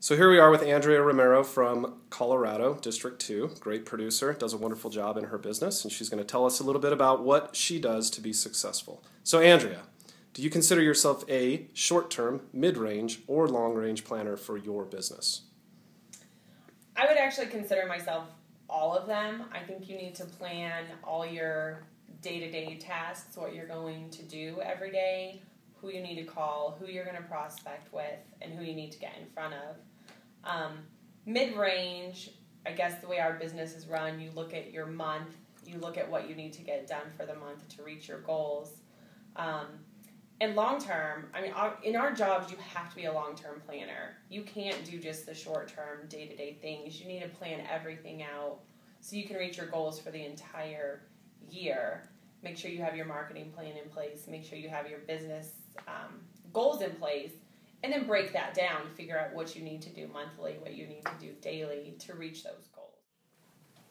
So here we are with Andrea Romero from Colorado, District 2. Great producer, does a wonderful job in her business, and she's going to tell us a little bit about what she does to be successful. So Andrea, do you consider yourself a short-term, mid-range, or long-range planner for your business? I would actually consider myself all of them. I think you need to plan all your day-to-day tasks, what you're going to do every day, who you need to call, who you're going to prospect with, and who you need to get in front of. Mid-range, I guess the way our business is run, you look at your month, you look at what you need to get done for the month to reach your goals. And long-term, I mean, in our jobs, you have to be a long-term planner. You can't do just the short-term, day-to-day things. You need to plan everything out so you can reach your goals for the entire year. Make sure you have your marketing plan in place. Make sure you have your business goals in place. And then break that down, figure out what you need to do monthly, what you need to do daily to reach those goals.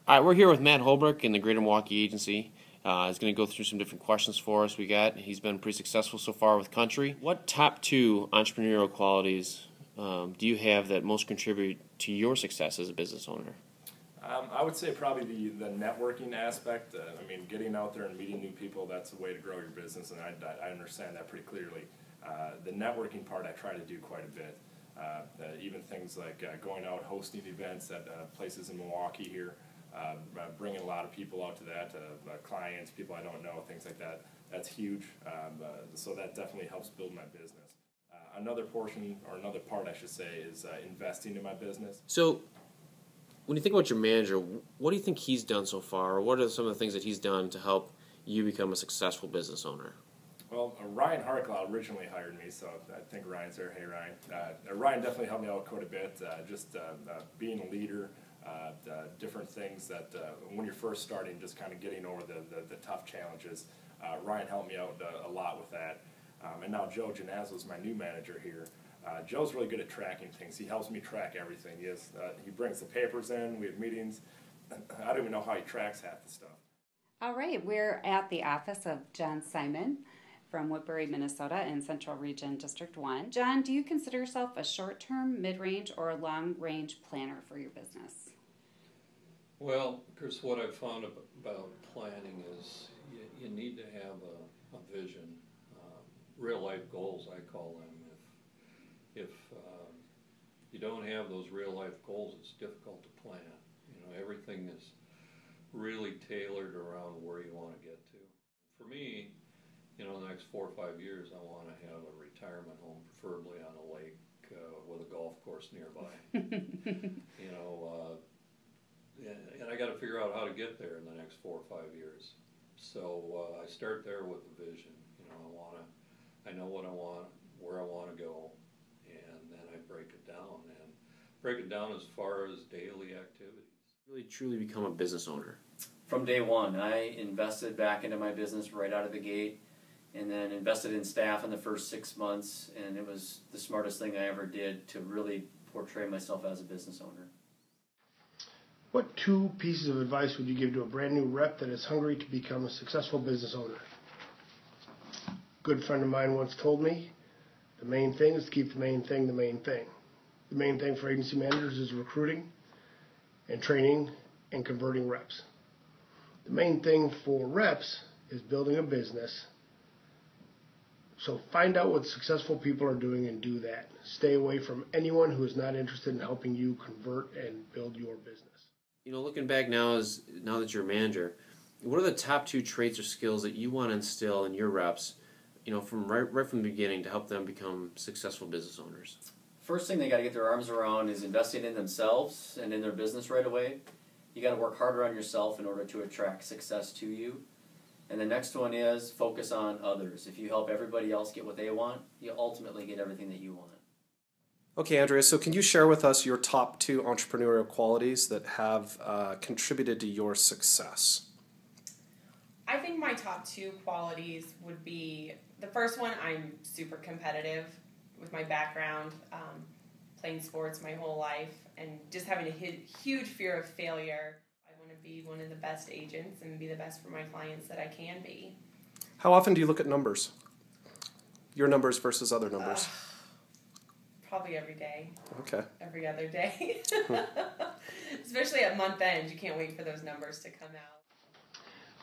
All right, we're here with Matt Holbrook in the Greater Milwaukee Agency. He's going to go through some different questions for us. He's been pretty successful so far with Country. What top 2 entrepreneurial qualities do you have that most contribute to your success as a business owner? I would say probably the networking aspect. I mean, getting out there and meeting new people, that's a way to grow your business, and I understand that pretty clearly. The networking part I try to do quite a bit. Even things like going out hosting events at places in Milwaukee here, bringing a lot of people out to that, clients, people I don't know, things like that. That's huge. So that definitely helps build my business. Another portion, or another part I should say, is investing in my business. So when you think about your manager, what do you think he's done so far, or what are some of the things that he's done to help you become a successful business owner? Well, Ryan Harklau originally hired me, so I think Ryan's there. Hey, Ryan. Ryan definitely helped me out quite a bit, just being a leader, different things that when you're first starting, just kind of getting over the tough challenges. Ryan helped me out a lot with that. And now Joe Janazzo is my new manager here. Joe's really good at tracking things. He helps me track everything. He brings the papers in, we have meetings. I don't even know how he tracks half the stuff. All right, we're at the office of John Simon from Woodbury, Minnesota in Central Region District 1. John, do you consider yourself a short-term, mid-range, or a long-range planner for your business? Well, Chris, what I've found about planning is you need to have a vision, real-life goals, I call them. If you don't have those real-life goals, it's difficult to plan. You know, everything is really tailored around where you want to get to. For me, you know, the next 4 or 5 years, I want to have a retirement home, preferably on a lake with a golf course nearby. You know, and I got to figure out how to get there in the next 4 or 5 years. So I start there with the vision. You know, I know what I want, where I want to go, and then I break it down as far as daily activities. Really, truly become a business owner. From day one, I invested back into my business right out of the gate, and then invested in staff in the first 6 months, and it was the smartest thing I ever did to really portray myself as a business owner. What 2 pieces of advice would you give to a brand new rep that is hungry to become a successful business owner? A good friend of mine once told me, the main thing is to keep the main thing the main thing. The main thing for agency managers is recruiting and training and converting reps. The main thing for reps is building a business. So find out what successful people are doing and do that. Stay away from anyone who is not interested in helping you convert and build your business. You know, looking back now that you're a manager, what are the top 2 traits or skills that you want to instill in your reps, you know, from right from the beginning to help them become successful business owners? First thing they got to get their arms around is investing in themselves and in their business right away. You got to work harder on yourself in order to attract success to you. And the next one is focus on others. If you help everybody else get what they want, you ultimately get everything that you want. Okay, Andrea, so can you share with us your top 2 entrepreneurial qualities that have contributed to your success? I think my top 2 qualities would be, the first one, I'm super competitive with my background, playing sports my whole life, and just having a huge fear of failure. I want to be one of the best agents and be the best for my clients that I can be. How often do you look at numbers? Your numbers versus other numbers? Probably every day. Okay. Every other day. Especially at month end, you can't wait for those numbers to come out.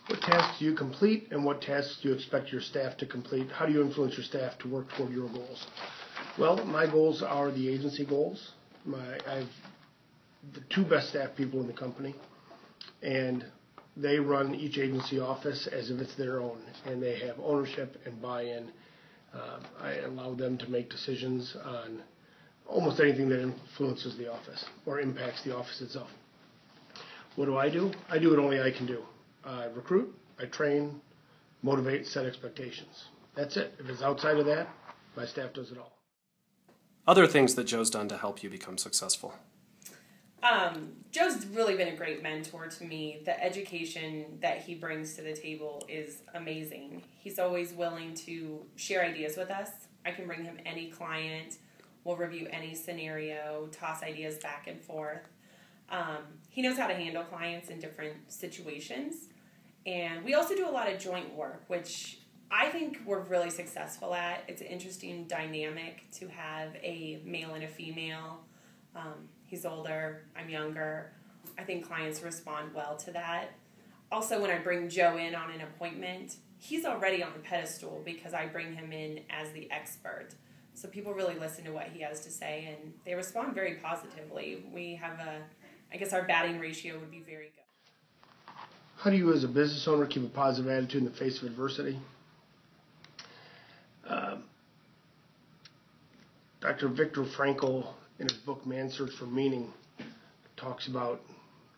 What tasks do you complete, and what tasks do you expect your staff to complete? How do you influence your staff to work toward your goals? Well, my goals are the agency goals. I have the two best staff people in the company, and they run each agency office as if it's their own, and they have ownership and buy-in. I allow them to make decisions on almost anything that influences the office or impacts the office itself. What do? I do what only I can do. I recruit, I train, motivate, set expectations. That's it. If it's outside of that, my staff does it all. Other things that Joe's done to help you become successful. Joe's really been a great mentor to me. The education that he brings to the table is amazing. He's always willing to share ideas with us. I can bring him any client. We'll review any scenario, toss ideas back and forth. He knows how to handle clients in different situations. And we also do a lot of joint work, which I think we're really successful at. It's an interesting dynamic to have a male and a female. He's older, I'm younger. I think clients respond well to that. Also, when I bring Joe in on an appointment, he's already on the pedestal because I bring him in as the expert. So people really listen to what he has to say, and they respond very positively. We have I guess our batting ratio would be very good. How do you as a business owner keep a positive attitude in the face of adversity? Dr. Viktor Frankl, in his book Man's Search for Meaning, talks about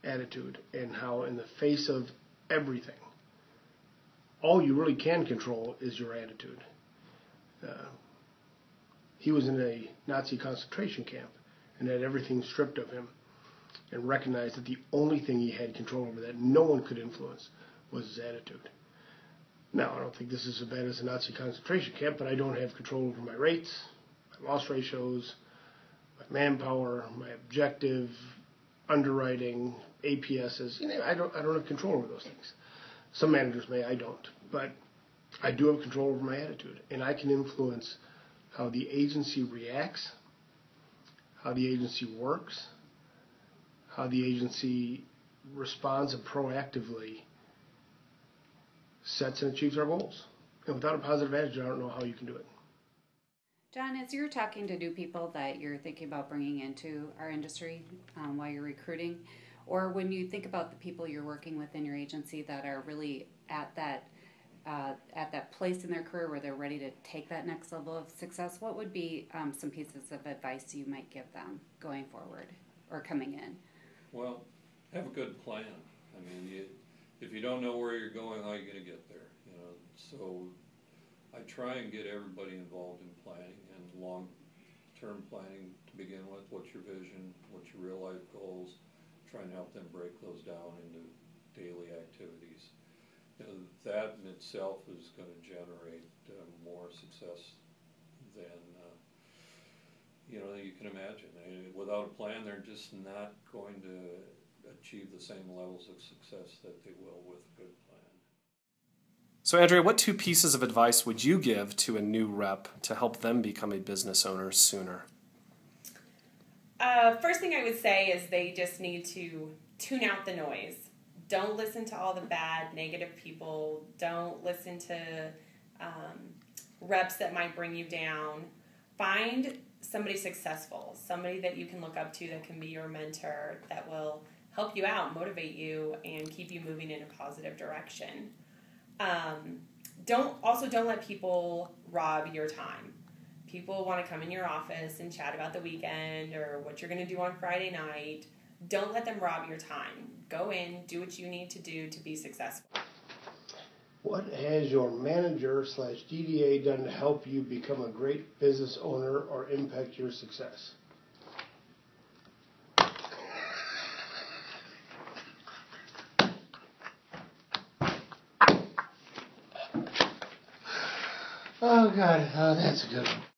attitude and how in the face of everything, all you really can control is your attitude. He was in a Nazi concentration camp and had everything stripped of him, and recognized that the only thing he had control over that no one could influence was his attitude. Now, I don't think this is as bad as a Nazi concentration camp, but I don't have control over my rates, my loss ratios, my manpower, my objective, underwriting, APSs. I don't have control over those things. Some managers may, I don't. But I do have control over my attitude, and I can influence how the agency reacts, how the agency works, how the agency responds and proactively sets and achieves our goals. And without a positive attitude, I don't know how you can do it. John, as you're talking to new people that you're thinking about bringing into our industry while you're recruiting, or when you think about the people you're working with in your agency that are really at that place in their career where they're ready to take that next level of success, what would be some pieces of advice you might give them going forward or coming in? Well, have a good plan. I mean, if you don't know where you're going, how are you going to get there? So I try and get everybody involved in planning and long-term planning to begin with. What's your vision? What's your real-life goals? Try and help them break those down into daily activities. That in itself is going to generate more success than you can imagine. Without a plan, they're just not going to achieve the same levels of success that they will with a good plan. So, Andrea, what two pieces of advice would you give to a new rep to help them become a business owner sooner? First thing I would say is they just need to tune out the noise. Don't listen to all the bad, negative people. Don't listen to reps that might bring you down. Find somebody successful, somebody that you can look up to that can be your mentor, that will help you out, motivate you, and keep you moving in a positive direction. Don't let people rob your time. People want to come in your office and chat about the weekend or what you're going to do on Friday night. Don't let them rob your time. Go in, do what you need to do to be successful. What has your manager/DDA done to help you become a great business owner or impact your success? Oh, God. Oh, that's a good one.